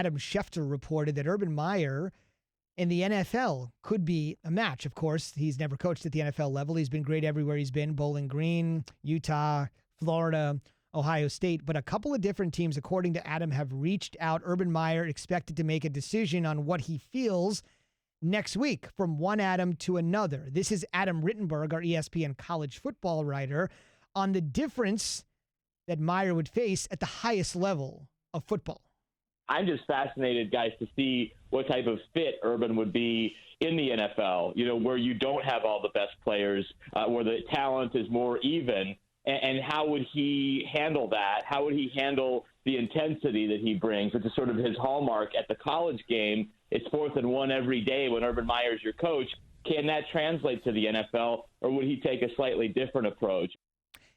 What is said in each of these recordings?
Adam Schefter reported that Urban Meyer in the NFL could be a match. Of course, he's never coached at the NFL level. He's been great everywhere he's been, Bowling Green, Utah, Florida, Ohio State. But a couple of different teams, according to Adam, have reached out. Urban Meyer expected to make a decision on what he feels next week from one Adam to another. This is Adam Rittenberg, our ESPN college football writer, on the difference that Meyer would face at the highest level of football. I'm just fascinated, guys, to see what type of fit Urban would be in the NFL, where you don't have all the best players, where the talent is more even. And how would he handle that? How would he handle the intensity that he brings, which is sort of his hallmark at the college game? It's 4th and 1 every day when Urban Meyer's your coach. Can that translate to the NFL, or would he take a slightly different approach?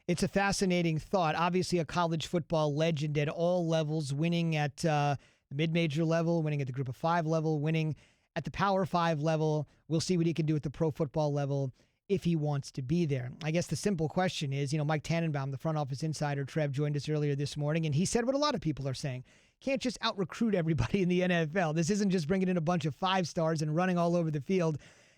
It's a fascinating thought. Obviously, a college football legend at all levels, winning at the mid-major level, winning at the Group of 5 level, winning at the Power 5 level. We'll see what he can do at the pro football level if he wants to be there. I guess the simple question is, Mike Tannenbaum, the front office insider, Trev, joined us earlier this morning, and he said what a lot of people are saying. Can't just out-recruit everybody in the NFL. This isn't just bringing in a bunch of 5 stars and running all over the field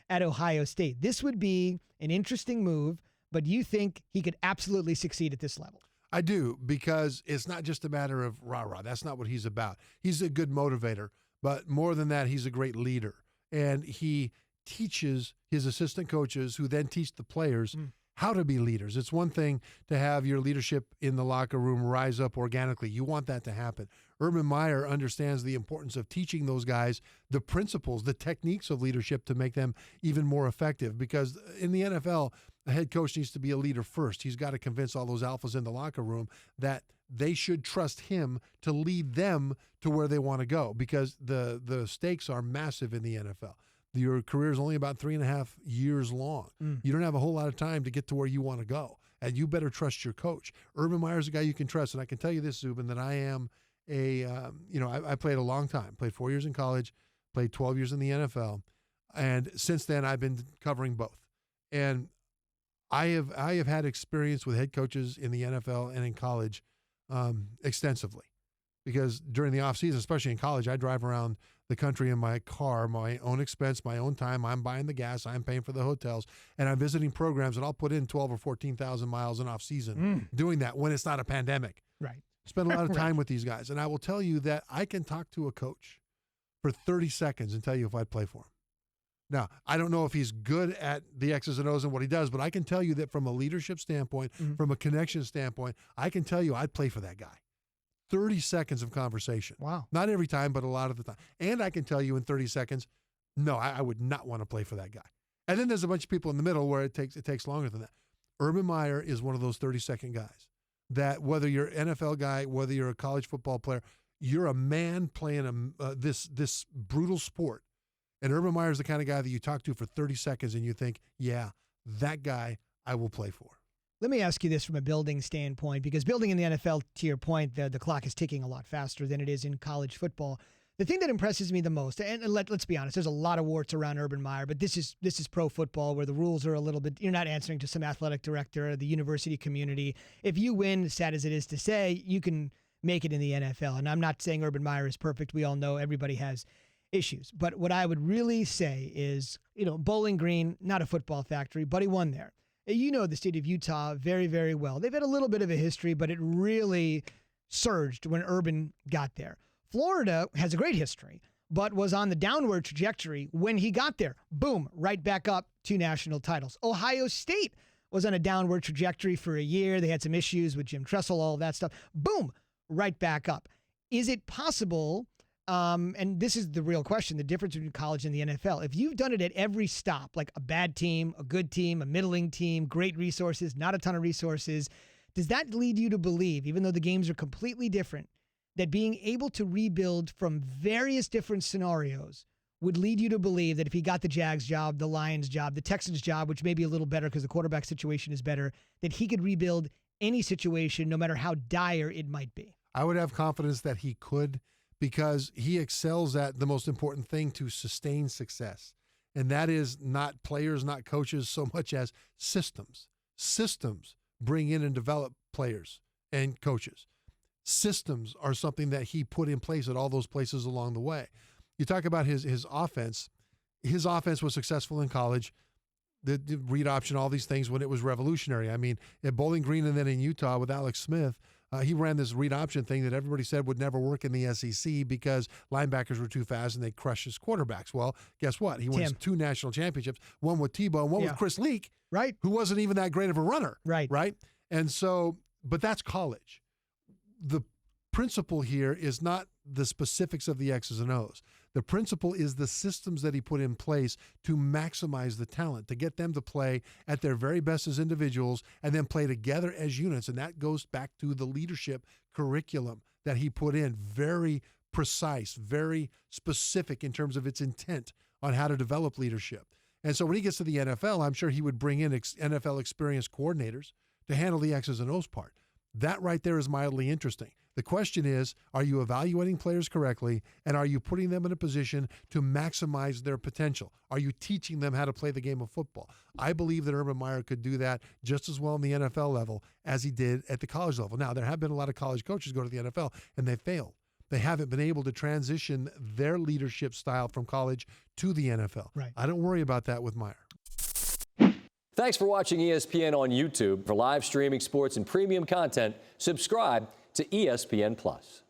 at Ohio State. This would be an interesting move, but do you think he could absolutely succeed at this level? I do, because it's not just a matter of rah-rah. That's not what he's about. He's a good motivator, but more than that, he's a great leader. And he teaches his assistant coaches, who then teach the players how to be leaders. It's one thing to have your leadership in the locker room rise up organically. You want that to happen. Urban Meyer understands the importance of teaching those guys the principles, the techniques of leadership to make them even more effective. Because in the NFL, a head coach needs to be a leader first. He's got to convince all those alphas in the locker room that they should trust him to lead them to where they want to go, because the stakes are massive in the NFL. Your career is only about 3.5 years long. You don't have a whole lot of time to get to where you want to go, and you better trust your coach. Urban Meyer's a guy you can trust, and I can tell you this, Zubin, that I am I played a long time, played 4 years in college, played 12 years in the NFL, and since then I've been covering both. And I have had experience with head coaches in the NFL and in college extensively, because during the off season, especially in college, I drive around the country in my car, my own expense, my own time. I'm buying the gas, I'm paying for the hotels, and I'm visiting programs, and I'll put in 12 or 14,000 miles in off season doing that when it's not a pandemic. Right. Spend a lot of time with these guys, and I will tell you that I can talk to a coach for 30 seconds and tell you if I'd play for him. Now, I don't know if he's good at the X's and O's and what he does, but I can tell you that from a leadership standpoint, from a connection standpoint, I can tell you I'd play for that guy. 30 seconds of conversation. Wow. Not every time, but a lot of the time. And I can tell you in 30 seconds, no, I would not want to play for that guy. And then there's a bunch of people in the middle where it takes longer than that. Urban Meyer is one of those 30-second guys that, whether you're an NFL guy, whether you're a college football player, you're a man playing this brutal sport. And Urban Meyer is the kind of guy that you talk to for 30 seconds and you think, yeah, that guy I will play for. Let me ask you this from a building standpoint, because building in the NFL, to your point, the clock is ticking a lot faster than it is in college football. The thing that impresses me the most, and let's be honest, there's a lot of warts around Urban Meyer, but this is pro football where the rules are a little bit, you're not answering to some athletic director or the university community. If you win, as sad as it is to say, you can make it in the NFL. And I'm not saying Urban Meyer is perfect. We all know everybody has issues. But what I would really say is, Bowling Green, not a football factory, but he won there. You know the state of Utah very, very well. They've had a little bit of a history, but it really surged when Urban got there. Florida has a great history, but was on the downward trajectory when he got there. Boom, right back up, 2 national titles. Ohio State was on a downward trajectory for a year. They had some issues with Jim Tressel, all of that stuff. Boom, right back up. Is it possible, and this is the real question, the difference between college and the NFL, if you've done it at every stop, like a bad team, a good team, a middling team, great resources, not a ton of resources, does that lead you to believe, even though the games are completely different, that being able to rebuild from various different scenarios would lead you to believe that if he got the Jags job, the Lions job, the Texans job, which may be a little better because the quarterback situation is better, that he could rebuild any situation, no matter how dire it might be? I would have confidence that he could, because he excels at the most important thing to sustain success. And that is not players, not coaches, so much as systems. Systems bring in and develop players and coaches. systems are something that he put in place at all those places along the way. You talk about his offense. His offense was successful in college. The read option, all these things when it was revolutionary. I mean, at Bowling Green and then in Utah with Alex Smith, he ran this read option thing that everybody said would never work in the SEC because linebackers were too fast and they crushed his quarterbacks. Well, guess what? He wins 2 national championships, one with Tebow and one with Chris Leak, right? Who wasn't even that great of a runner, right? And so, but that's college. The principle here is not the specifics of the X's and O's. The principle is the systems that he put in place to maximize the talent, to get them to play at their very best as individuals and then play together as units. And that goes back to the leadership curriculum that he put in. Very precise, very specific in terms of its intent on how to develop leadership. And so when he gets to the NFL, I'm sure he would bring in NFL experienced coordinators to handle the X's and O's part. That right there is mildly interesting. The question is, are you evaluating players correctly, and are you putting them in a position to maximize their potential? Are you teaching them how to play the game of football? I believe that Urban Meyer could do that just as well in the NFL level as he did at the college level. Now, there have been a lot of college coaches go to the NFL, and they failed. They haven't been able to transition their leadership style from college to the NFL. Right. I don't worry about that with Meyer. Thanks for watching ESPN on YouTube. For live streaming sports and premium content, subscribe to ESPN+.